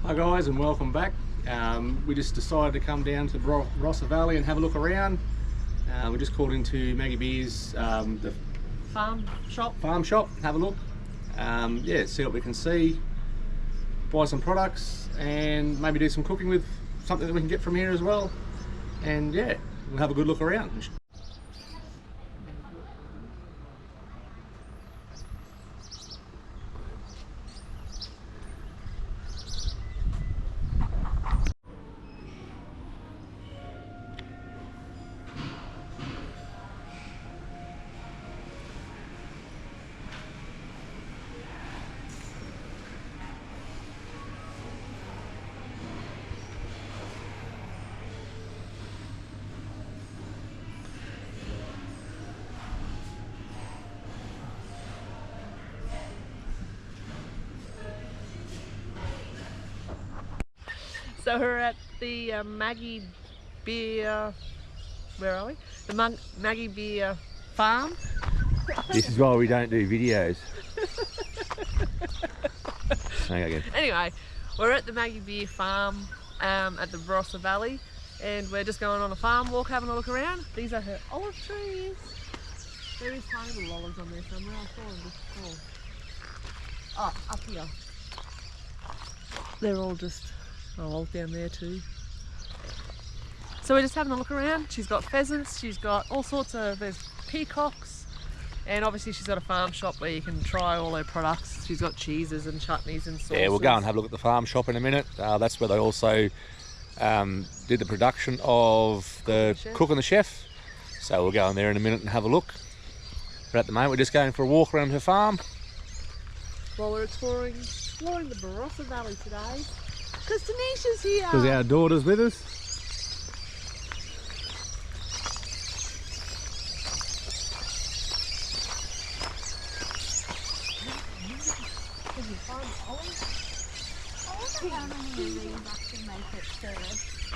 Hi guys and welcome back. We just decided to come down to Barossa Valley and have a look around. We just called into Maggie Beer's the farm shop, have a look. Yeah, see what we can see, buy some products and maybe do some cooking with something that we can get from here as well. And yeah, we'll have a good look around. So we're at the Maggie Beer, where are we? The Maggie Beer farm. This is why we don't do videos. Okay, Anyway, we're at the Maggie Beer farm at the Barossa Valley, and we're just going on a farm walk, having a look around. These are her olive trees. There is tiny little olives on there somewhere. I saw them before. Oh, up here. They're all just olive down there too. So we're just having a look around. She's got pheasants, she's got all sorts of, there's peacocks, and obviously she's got a farm shop where you can try all her products. She's got cheeses and chutneys and sauces. yeah, we'll go and have a look at the farm shop in a minute. That's where they also did the production of the cook and the chef. So we'll go in there in a minute and have a look. But at the moment we're just going for a walk around her farm. Well, we're exploring the Barossa Valley today because Tanisha's here. Because our daughter's with us.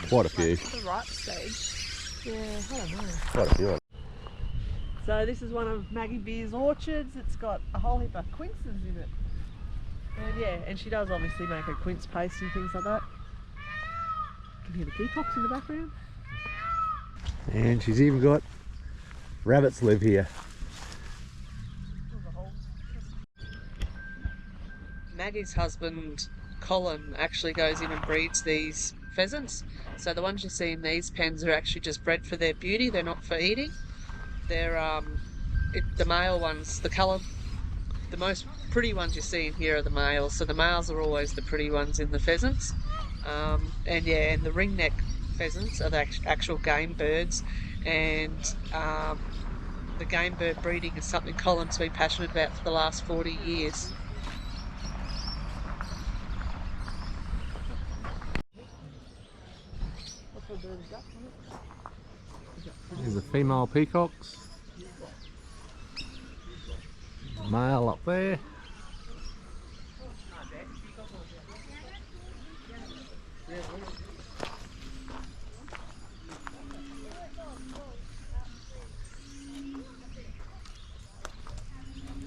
Quite a few. The ripe stage. Yeah, I don't know. Quite a few. So this is one of Maggie Beer's orchards. It's got a whole heap of quinces in it. And yeah, and she does obviously make her quince paste and things like that. You can hear the peacocks in the background. And she's even got rabbits live here. Maggie's husband, Colin, actually goes in and breeds these pheasants. So the ones you see in these pens are actually just bred for their beauty. They're not for eating. They're the male ones, the most pretty ones you see in here are the males. So the males are always the pretty ones in the pheasants. And yeah, and the ringneck pheasants are the actual game birds. And the game bird breeding is something Colin's been passionate about for the last 40 years. There's the female peacocks. Male up there.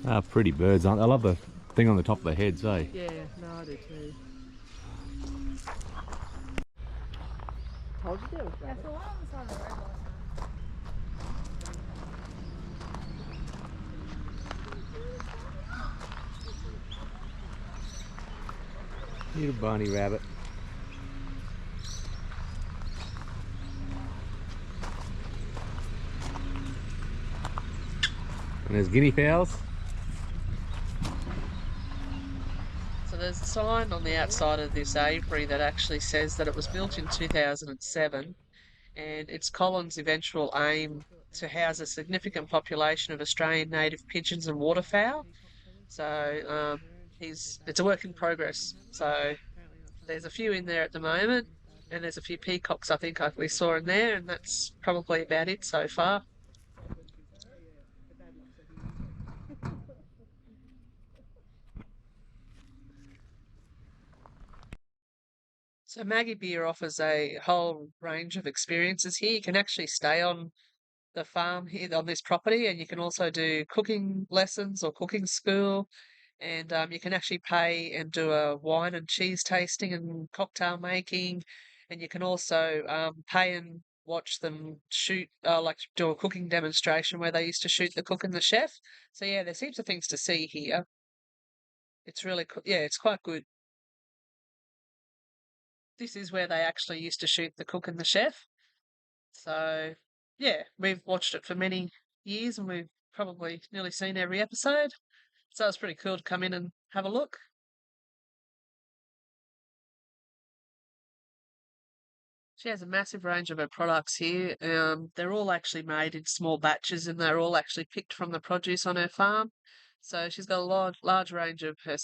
Ah, pretty birds, aren't they? I love the thing on the top of their heads, eh? Yeah, no, I do too. Told you there was rabbit. Little bunny rabbit. And there's guinea fowls. So there's a sign on the outside of this aviary that actually says that it was built in 2007, and it's Colin's eventual aim to house a significant population of Australian native pigeons and waterfowl. So it's a work in progress. So there's a few in there at the moment, and there's a few peacocks I think we saw in there, and that's probably about it so far. So Maggie Beer offers a whole range of experiences here. You can actually stay on the farm here on this property, and you can also do cooking lessons or cooking school. and you can actually pay and do a wine and cheese tasting and cocktail making, and you can also pay and watch them shoot, like do a cooking demonstration where they used to shoot the cook and the chef. So yeah, there's heaps of things to see here. It's really cool. Yeah, it's quite good. This is where they actually used to shoot the cook and the chef. So yeah, we've watched it for many years and we've probably nearly seen every episode. So it's pretty cool to come in and have a look. She has a massive range of her products here. They're all actually made in small batches and they're all actually picked from the produce on her farm. So she's got a large range of her,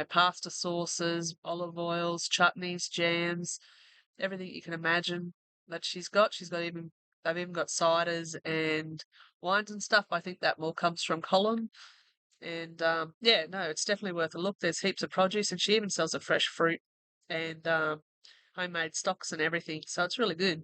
pasta sauces, olive oils, chutneys, jams, everything you can imagine that she's got. They've even got ciders and wines and stuff. I think that more comes from Colin. And yeah, no, it's definitely worth a look. There's heaps of produce and she even sells a fresh fruit and homemade stocks and everything. So it's really good.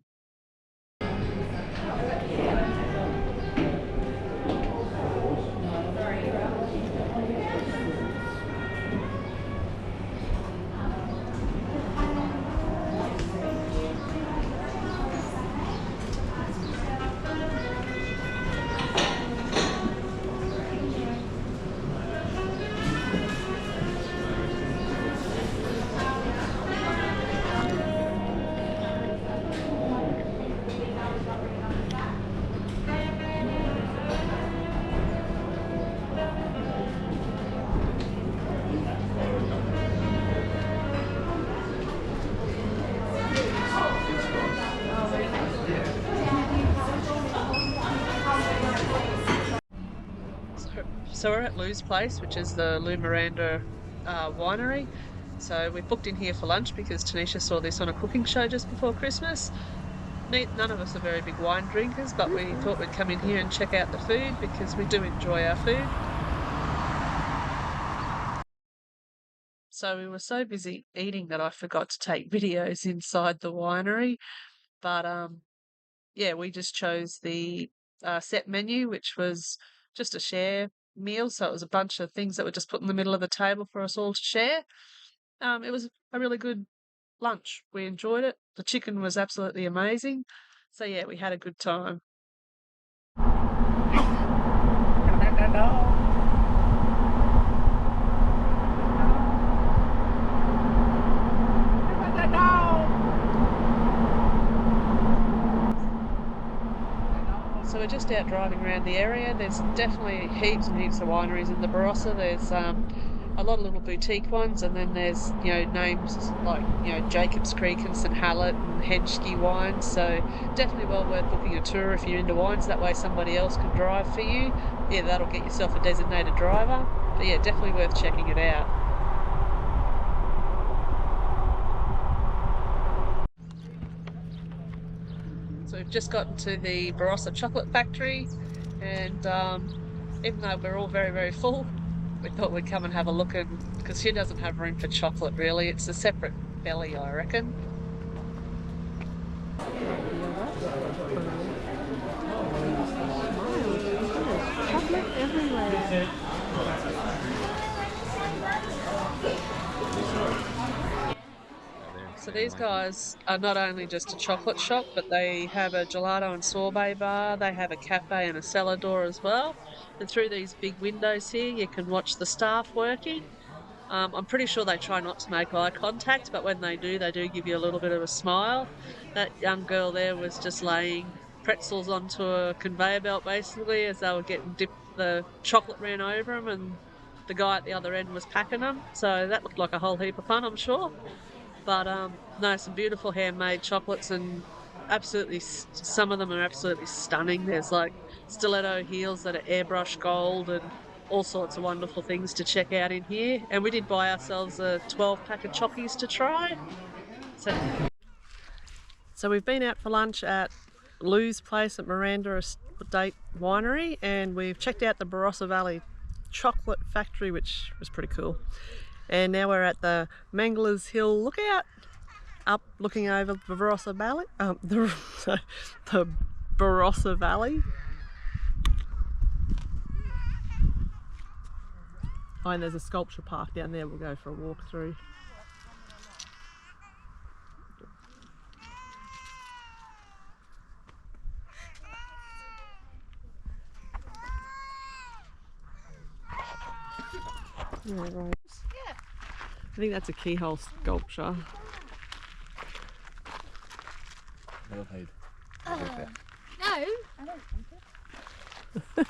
So we're at Lou's place, which is the Lou Miranda winery. So we booked in here for lunch because Tanisha saw this on a cooking show just before Christmas. None of us are very big wine drinkers, but we thought we'd come in here and check out the food because we do enjoy our food. So we were so busy eating that I forgot to take videos inside the winery. But yeah, we just chose the set menu, which was just a share meal. So it was a bunch of things that were just put in the middle of the table for us all to share. It was a really good lunch. We enjoyed it. The chicken was absolutely amazing. So yeah, we had a good time. So we're just out driving around the area. There's definitely heaps and heaps of wineries in the Barossa. There's a lot of little boutique ones, and then there's names like Jacobs Creek and St Hallett and Henschke wines. So definitely well worth booking a tour if you're into wines. That way somebody else can drive for you. Yeah, that'll get yourself a designated driver. But yeah, definitely worth checking it out. So we've just gotten to the Barossa Chocolate Factory, and even though we're all very, very full, we thought we'd come and have a look, and because she doesn't have room for chocolate really, it's a separate belly, I reckon. Chocolate everywhere. So these guys are not only just a chocolate shop, but they have a gelato and sorbet bar, they have a cafe and a cellar door as well. And through these big windows here, you can watch the staff working. I'm pretty sure they try not to make eye contact, but when they do give you a little bit of a smile. That young girl there was just laying pretzels onto a conveyor belt basically as they were getting dipped. The chocolate ran over them and the guy at the other end was packing them. So that looked like a whole heap of fun, I'm sure. But no, some beautiful handmade chocolates, and absolutely some of them are absolutely stunning. There's like stiletto heels that are airbrush gold and all sorts of wonderful things to check out in here. And we did buy ourselves a 12-pack of chockies to try. So we've been out for lunch at Lou's place at Miranda Estate Winery, and we've checked out the Barossa Valley Chocolate Factory, which was pretty cool. And now we're at the Mengler Hill lookout, up looking over the Barossa Valley. The Barossa Valley. Oh, and there's a sculpture park down there we'll go for a walk through. Yeah, right. I think that's a keyhole sculpture. Millipede. No, I don't think it.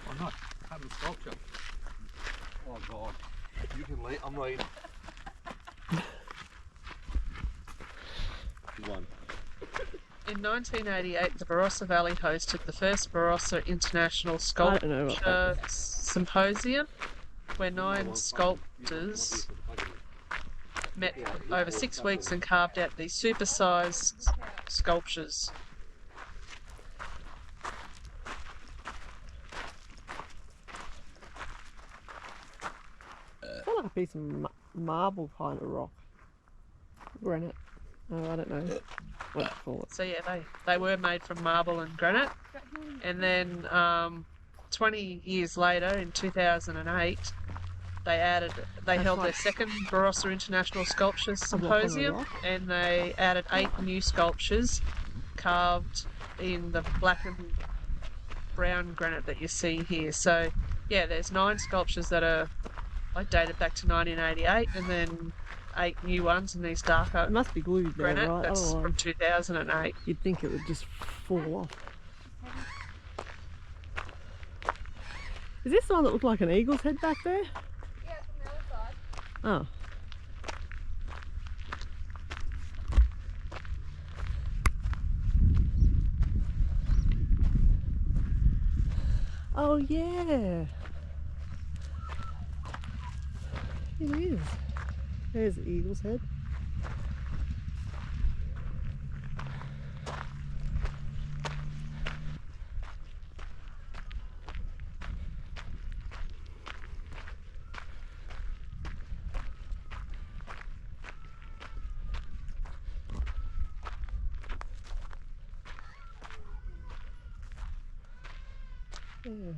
Why not? Have a sculpture. Oh God. You can leave. I'm leaving. One. In 1988, the Barossa Valley hosted the first Barossa International Sculpture Symposium, where 9 sculptors met over 6 weeks and carved out these super-sized sculptures. It's like a piece of marble kind of rock. Granite. Oh, I don't know what to call it. So yeah, they were made from marble and granite. And then 20 years later, in 2008, they held their second Barossa International Sculpture Symposium, and they added 8 new sculptures carved in the black and brown granite that you see here. So yeah, there's 9 sculptures that are like dated back to 1988, and then 8 new ones in these darker It must be glued there, granite. right? That's Otherwise, from 2008. you'd think it would just fall off. Is this the one that looked like an eagle's head back there? Yeah, from the other side. Oh. Oh yeah. It is. There's the eagle's head. Yeah.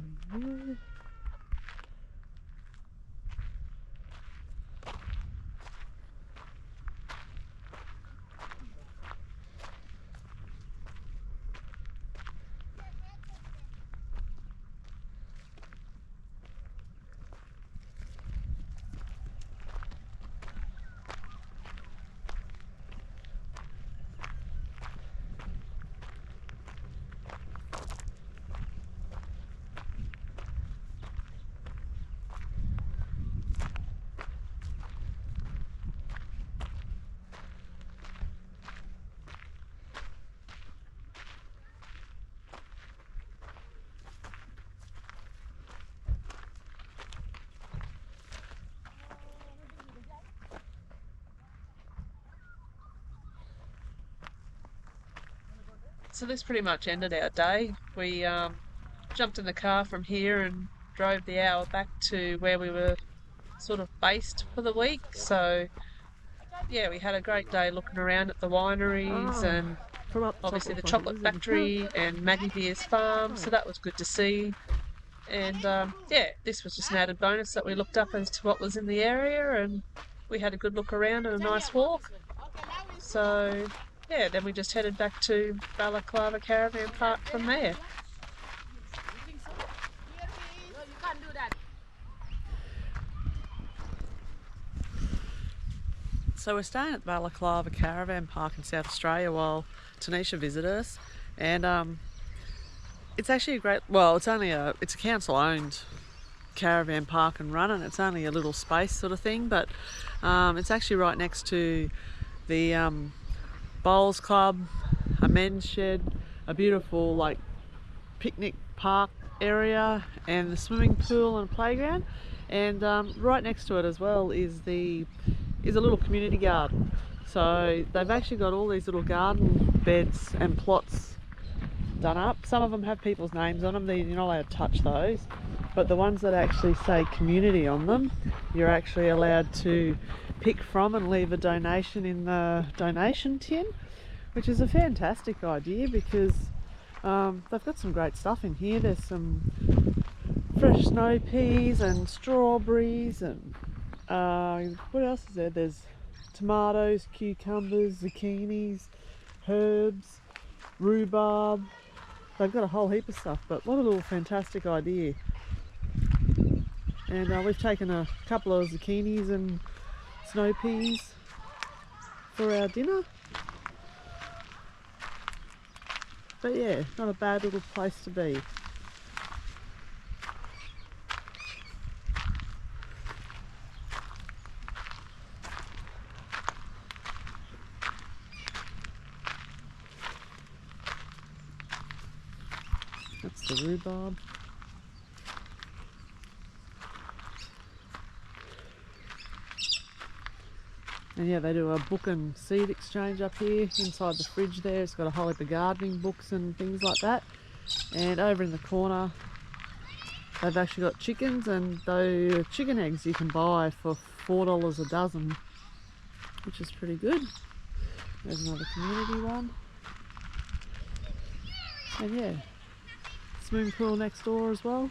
So this pretty much ended our day. We jumped in the car from here and drove the hour back to where we were sort of based for the week. So yeah, we had a great day looking around at the wineries and From up obviously the top chocolate looks like a factory and Maggie Beer's farm. So that was good to see. And yeah, this was just an added bonus that we looked up as to what was in the area, and we had a good look around and a nice walk. So yeah, then we just headed back to Balaclava Caravan Park from there. So we're staying at Balaclava Caravan Park in South Australia while Tanisha visited us, and it's actually a great, well, it's a council owned caravan park and run, and it's only a little space sort of thing, but it's actually right next to the bowls club, a men's shed, a beautiful like picnic park area, and the swimming pool and playground, and right next to it as well is a little community garden. So they've actually got all these little garden beds and plots done up. Some of them have people's names on them. You're not allowed to touch those, but the ones that actually say community on them, you're actually allowed to pick from and leave a donation in the donation tin, which is a fantastic idea because they've got some great stuff in here. There's some fresh snow peas and strawberries and what else is there? There's tomatoes, cucumbers, zucchinis, herbs, rhubarb. They've got a whole heap of stuff, but what a little fantastic idea. And we've taken a couple of zucchinis and snow peas for our dinner. But yeah, not a bad little place to be. That's the rhubarb. And yeah, they do a book and seed exchange up here inside the fridge there. It's got a whole heap of gardening books and things like that. And over in the corner, they've actually got chickens, and those chicken eggs you can buy for $4 a dozen, which is pretty good. There's another community one. And yeah, swimming pool next door as well.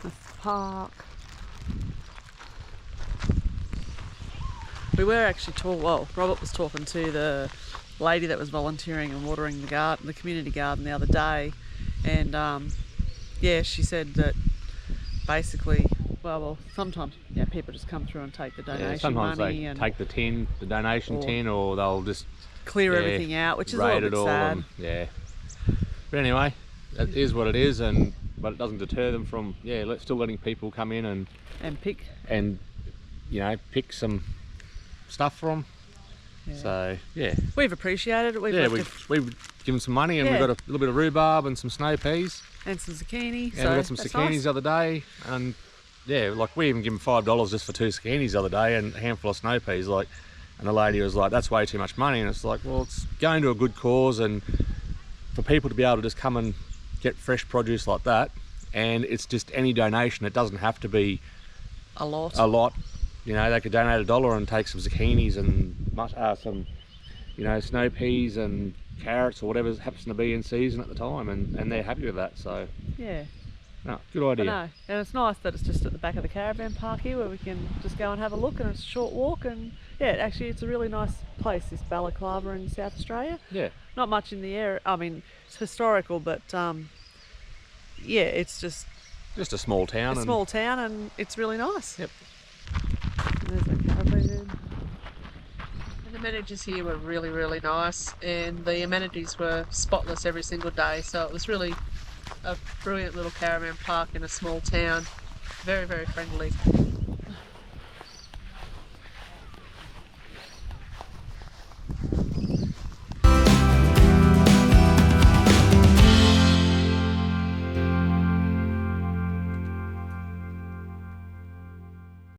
That's the park. We were actually Robert was talking to the lady that was volunteering and watering the garden, the community garden, the other day, and yeah, she said that basically, sometimes people just come through and take the donation sometimes money they and take the donation tin, or they'll just clear everything out, which is a raid little it bit all. sad. But anyway, it is what it is, but it doesn't deter them from still letting people come in and pick and pick some stuff from. So we've appreciated it. We've given some money, and we've got a little bit of rhubarb and some snow peas and some zucchini. And we got some zucchinis the other day, and we even given $5 just for 2 zucchinis the other day and a handful of snow peas. And the lady was like, "That's way too much money," and it's like, well, it's going to a good cause, and for people to be able to just come and get fresh produce like that, and it's just any donation. It doesn't have to be a lot. They could donate $1 and take some zucchinis and some, snow peas and carrots or whatever happens to be in season at the time, and they're happy with that. So yeah, no, good idea. And it's nice that it's just at the back of the caravan park here, where we can just go and have a look, and it's a short walk. And actually, it's a really nice place, this Balaclava in South Australia. Yeah, not much in the area. I mean, it's historical, but it's just a small town. And it's really nice. Yep. And there's a caravan. And the managers here were really, really nice, and the amenities were spotless every single day. So it was really a brilliant little caravan park in a small town. Very, very friendly.